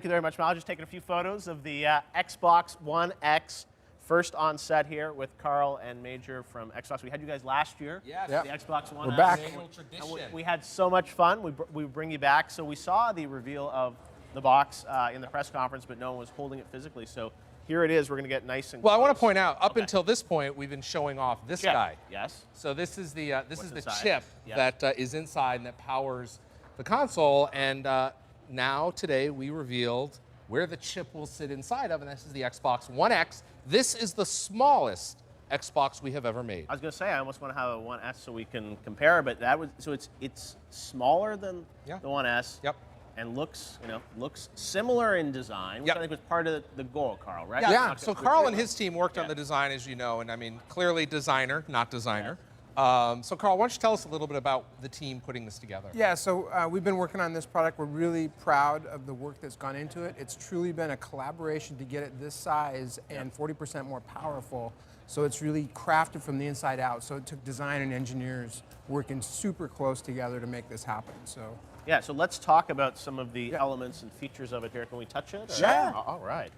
Thank you very much, Mal. Just taking a few photos of the Xbox One X. First on set here with Carl and Major from Xbox. We had you guys last year. Yes. The Xbox One We're X. back. We had so much fun. We bring you back. So we saw the reveal of the box in the press conference, but no one was holding it physically. So here it is. We're going to get nice and Well, I want close. to point out, up until this point, we've been showing off this Chip. guy. Yes. So this is the inside? chip Yep. that is inside and that powers the console. And now today we revealed where the chip will sit inside of, and this is the Xbox One X. This is the smallest Xbox we have ever made. I was going to say I almost want to have a One S so we can compare, but that was so it's smaller than the One S. Yep. And looks similar in design, which I think was part of the goal, Carl, right? Yeah. So Carl and his team worked on the design, as you know, and I mean, clearly designer, not designer. So Carl, why don't you tell us a little bit about the team putting this together? Yeah, so we've been working on this product. We're really proud of the work that's gone into it. It's truly been a collaboration to get it this size and 40% more powerful. So it's really crafted from the inside out. So it took design and engineers working super close together to make this happen. So. Yeah, so let's talk about some of the elements and features of it here. Can we touch it? Sure. All right.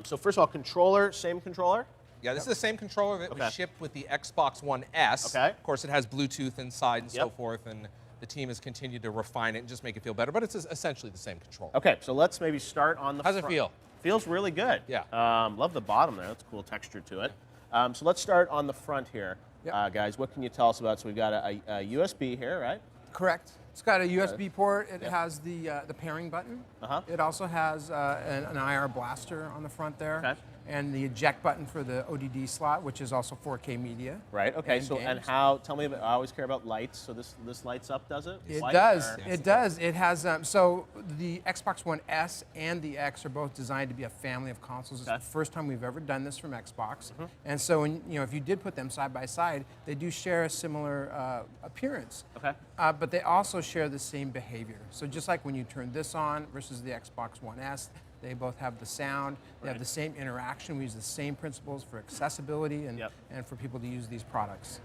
So first of all, controller, same controller? Yeah, this is the same controller that was shipped with the Xbox One S. Okay. Of course, it has Bluetooth inside and so forth, and the team has continued to refine it and just make it feel better, but it's essentially the same controller. Okay, so let's maybe start on the How's front. it feel? Feels really good. Yeah. Love the bottom there. That's a cool texture to it. So let's start on the front here. Guys, what can you tell us about? So we've got a USB here, right? Correct. It's got a USB port. It has the pairing button. It also has an IR blaster on the front there. Okay. And the eject button for the ODD slot, which is also 4K media. Right. Okay. And So games. and how? Tell me about. I always care about lights. So this lights up, does it? It Light does. or- It does. It has. So the Xbox One S and the X are both designed to be a family of consoles. It's the first time we've ever done this from Xbox. And so, if you did put them side by side, they do share a similar appearance. Okay. But they also share the same behavior. So just like when you turn this on versus the Xbox One S, they both have the sound. They have the same interaction. We use the same principles for accessibility and for people to use these products.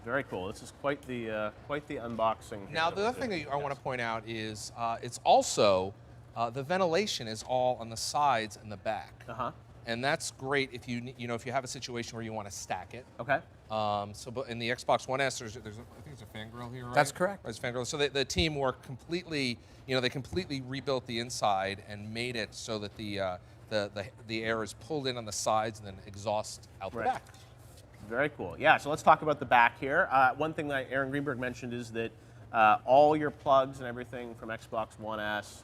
Very cool. This is quite the unboxing. Here Now, the other thing that I want to point out is it's also, the ventilation is all on the sides and the back. And that's great if if you have a situation where you want to stack it. Okay. But in the Xbox One S, there's I think it's a fan grill here, right? That's correct. There's a fan grill. So the team worked completely, they completely rebuilt the inside and made it so that the air is pulled in on the sides and then exhaust out the back. Very cool. Yeah, so let's talk about the back here. One thing that Aaron Greenberg mentioned is that all your plugs and everything from Xbox One S,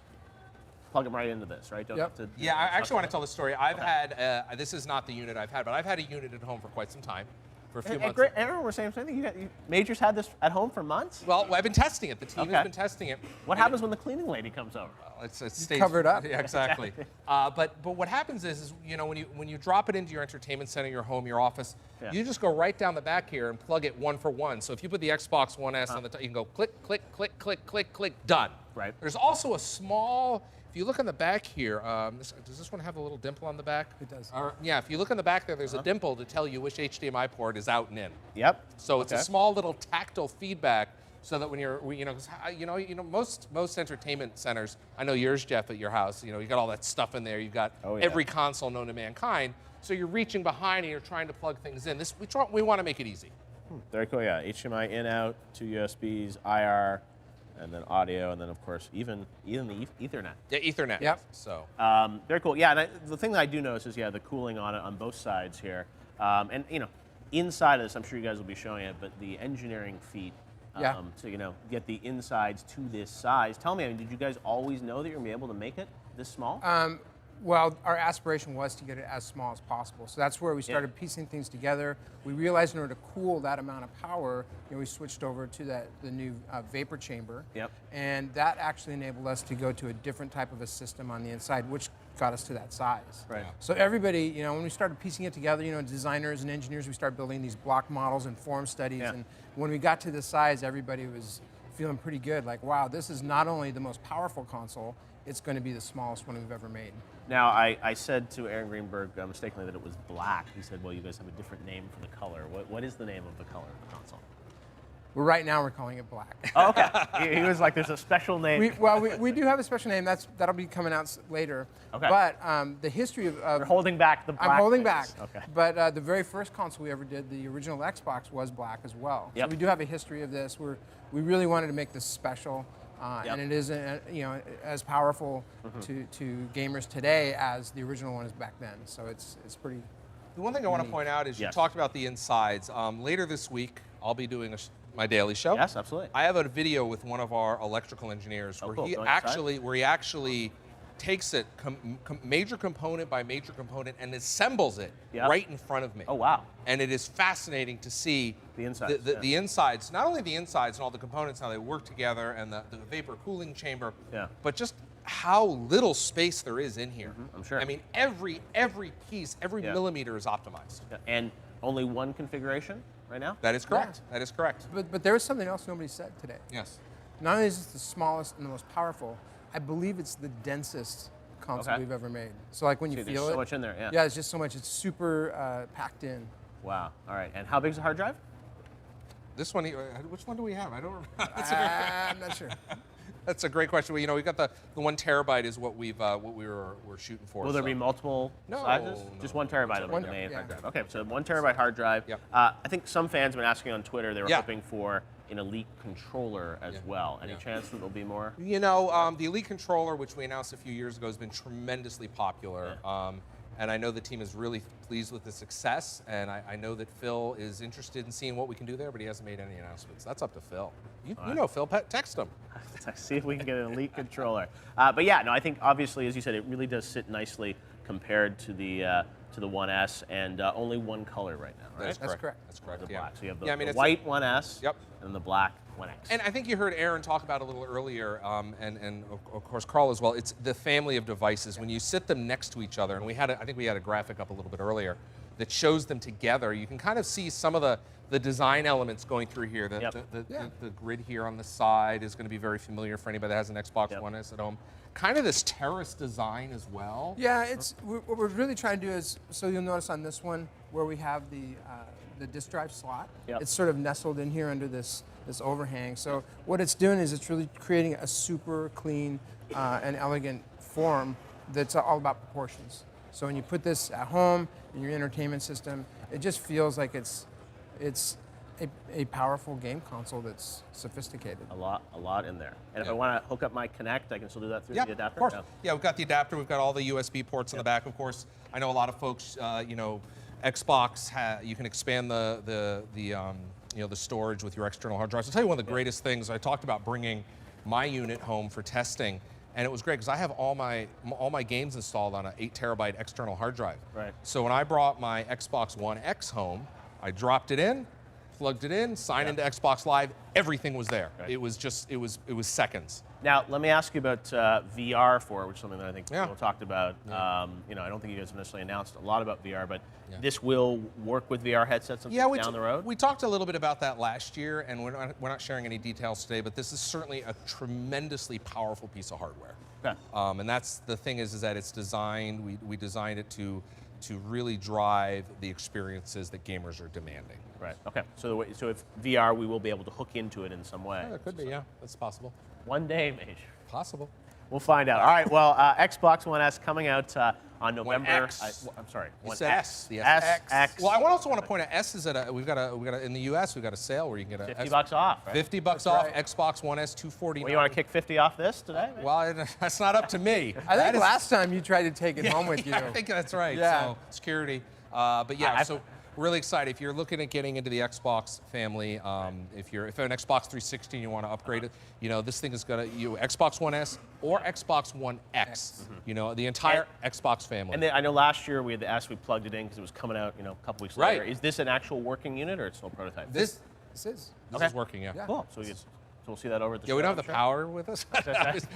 plug them right into this, right? Don't have to Yeah, I actually want to tell the story. I've had, this is not the unit I've had, but I've had a unit at home for quite some time, for a few months. Aaron was saying something. Major's had this at home for months? Well, I've been testing it. The team has been testing it. What happens when the cleaning lady comes over? It stays covered up. Yeah, exactly. But what happens is when you drop it into your entertainment center, your home, your office, you just go right down the back here and plug it one for one. So if you put the Xbox One S on the top, you can go click, click, click, click, click, click, done. Right. There's also a small. If you look on the back here, does this one have a little dimple on the back? It does. Yeah, if you look on the back there's a dimple to tell you which HDMI port is out and in. Yep. So it's a small little tactile feedback, so that when you're, most entertainment centers, I know yours, Jeff, at your house, you got all that stuff in there. You've got every console known to mankind. So you're reaching behind and you're trying to plug things in. We want to make it easy. Very cool. Yeah, HDMI in, out, 2 USBs, IR. And then audio, and then of course even the Ethernet. Yeah, Ethernet. Yep. So. Very cool. Yeah, and the thing that I do notice is the cooling on it on both sides here, and inside of this, I'm sure you guys will be showing it, but the engineering feat. To get the insides to this size. Tell me, did you guys always know that you're gonna be able to make it this small? Well, our aspiration was to get it as small as possible. So that's where we started piecing things together. We realized in order to cool that amount of power, we switched over to the new vapor chamber. Yep. And that actually enabled us to go to a different type of a system on the inside, which got us to that size. Right. So everybody, when we started piecing it together, designers and engineers, we started building these block models and form studies. And when we got to this size, everybody was feeling pretty good. Like, wow, this is not only the most powerful console, it's going to be the smallest one we've ever made. Now, I said to Aaron Greenberg mistakenly that it was black. He said, well, you guys have a different name for the color. What is the name of the color of the console? Well, right now we're calling it black. Oh, okay. He was like, there's a special name. We do have a special name. That'll be coming out later. Okay. But the history of You're holding back the black. I'm holding things. back. Okay. But the very first console we ever did, the original Xbox, was black as well. Yep. So we do have a history of this. We really wanted to make this special, Yep. and it is as powerful to gamers today as the original one is back then. So it's pretty. The one thing I want to point out is you Yes. talked about the insides. Later this week, I'll be doing my daily show. Yes, absolutely. I have a video with one of our electrical engineers Oh, where cool. he Going inside? actually takes it major component by major component and assembles it Yep. right in front of me. Oh, wow. And it is fascinating to see The insides, the insides, not only the insides and all the components, how they work together, and the vapor cooling chamber, Yeah. but just how little space there is in here. I'm sure. I mean, every piece, every Yeah. millimeter is optimized. Yeah. And only one configuration right now? That is correct. That is correct. But there is something else nobody said today. Yes. Not only is it the smallest and the most powerful, I believe it's the densest console Okay. we've ever made. So like when you See, feel there's it, so much in there, yeah. Yeah, it's just so much. It's super packed in. Wow. All right. And how big is the hard drive? This one, which one do we have? I don't remember. I'm not sure. That's a great question. Well, we've got the 1 terabyte is what we're shooting for. Will there so. be multiple No, sizes? no, Just 1 terabyte will be One- the main yeah. hard drive. Okay, so 1 terabyte hard drive. Yep. I think some fans have been asking on Twitter, they were Yeah. hoping for an Elite controller as well. Any Yeah. chance that there'll be more? The Elite controller, which we announced a few years ago, has been tremendously popular. And I know the team is really pleased with the success, and I know that Phil is interested in seeing what we can do there, but he hasn't made any announcements. That's up to Phil. You know Phil, text him. See if we can get an Elite controller. But yeah, no, I think obviously, as you said, it really does sit nicely compared to the 1S, and only one color right now, right? That's correct. That's correct. The Yeah. black. So you have the, Yeah, I mean, the it's white 1S Yep. and the black 1X. And I think you heard Aaron talk about it a little earlier, and of course Carl as well. It's the family of devices. When you sit them next to each other, and I think we had a graphic up a little bit earlier that shows them together. You can kind of see some of the design elements going through here. Yep. The grid here on the side is going to be very familiar for anybody that has an Xbox Yep. One S at home. Kind of this terrace design as well. Yeah, what we're really trying to do is, so you'll notice on this one where we have the disk drive slot, Yep. it's sort of nestled in here under this overhang. So what it's doing is it's really creating a super clean and elegant form that's all about proportions. So when you put this at home in your entertainment system, it just feels like it's a powerful game console that's sophisticated. A lot in there. And if I want to hook up my Kinect, I can still do that through Yeah, the adapter? of course. Yeah, we've got the adapter. We've got all the USB ports in the back, of course. I know a lot of folks, Xbox, you can expand the storage with your external hard drives. I'll tell you one of the greatest things. I talked about bringing my unit home for testing, and it was great because I have all my games installed on an 8 terabyte external hard drive. Right. So when I brought my Xbox One X home, I dropped it in, plugged it in, signed into Xbox Live. Everything was there. Right. It was seconds. Now, let me ask you about VR for it, which is something that I think Yeah. people talked about. I don't think you guys have necessarily announced a lot about VR, but Yeah. this will work with VR headsets down the road? We talked a little bit about that last year, and we're not sharing any details today, but this is certainly a tremendously powerful piece of hardware. Okay. And that's the thing is that it's designed, we designed it to really drive the experiences that gamers are demanding. Right. Okay. So if VR, we will be able to hook into it in some way. Yeah, it could be, yeah, that's possible. One day, Mage. Possible. We'll find out. All right. Well, Xbox One S coming out on November. X. I'm sorry. You One said S. the S. X. Well, I also want to point out S is we've got in the U.S. we've got a sale where you can get a $50 off. Right? $50 off Xbox One S $249. Well, you want to kick 50 off this today? Mage? Well, that's not up to me. I That think is- last time you tried to take it home with you. I think that's right. Yeah. So security, but yeah. So really excited. If you're looking at getting into the Xbox family, if you're an Xbox 360 and you want to upgrade it, this thing is gonna Xbox One S or Xbox One X. The entire Xbox family. And then I know last year we had the S, we plugged it in because it was coming out, a couple weeks Right. later. Is this an actual working unit or it's still a prototype? this is. is working. Yeah. Yeah. Cool. So we'll see that over at the Yeah, show. we don't have the power with us.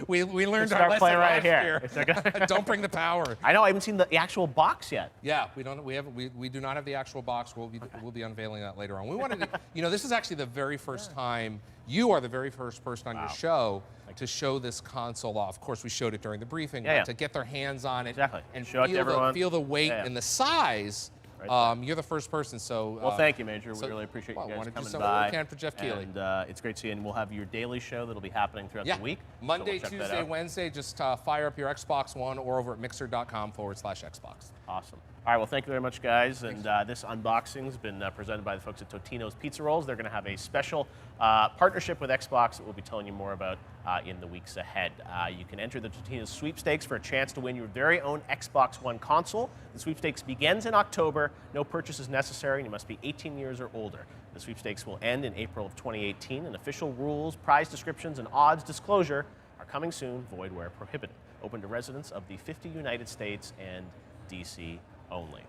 we learned Start our lesson playing right last here. year. It's okay. Don't bring the power. I know. I haven't seen the actual box yet. Yeah, we don't. We do not have the actual box. We'll be unveiling that later on. We wanted to, this is actually the very first time you are the very first person on your show to show this console off. Of course, we showed it during the briefing, Yeah, yeah. to get their hands on it Exactly. and Show it to everyone. feel the weight Yeah, yeah. and the size Right you're the first person, so. Well, thank you, Major. We really appreciate you guys coming by. We can for Jeff Keighley. And it's great seeing. We'll have your daily show that'll be happening throughout the week. Monday, so Tuesday, Wednesday. Just fire up your Xbox One or over at mixer.com/Xbox. Awesome. All right, well, thank you very much, guys. And this unboxing has been presented by the folks at Totino's Pizza Rolls. They're going to have a special partnership with Xbox that we'll be telling you more about in the weeks ahead. You can enter the Totino's sweepstakes for a chance to win your very own Xbox One console. The sweepstakes begins in October. No purchase is necessary, and you must be 18 years or older. The sweepstakes will end in April of 2018, and official rules, prize descriptions, and odds disclosure are coming soon, void where prohibited. Open to residents of the 50 United States and D.C. only.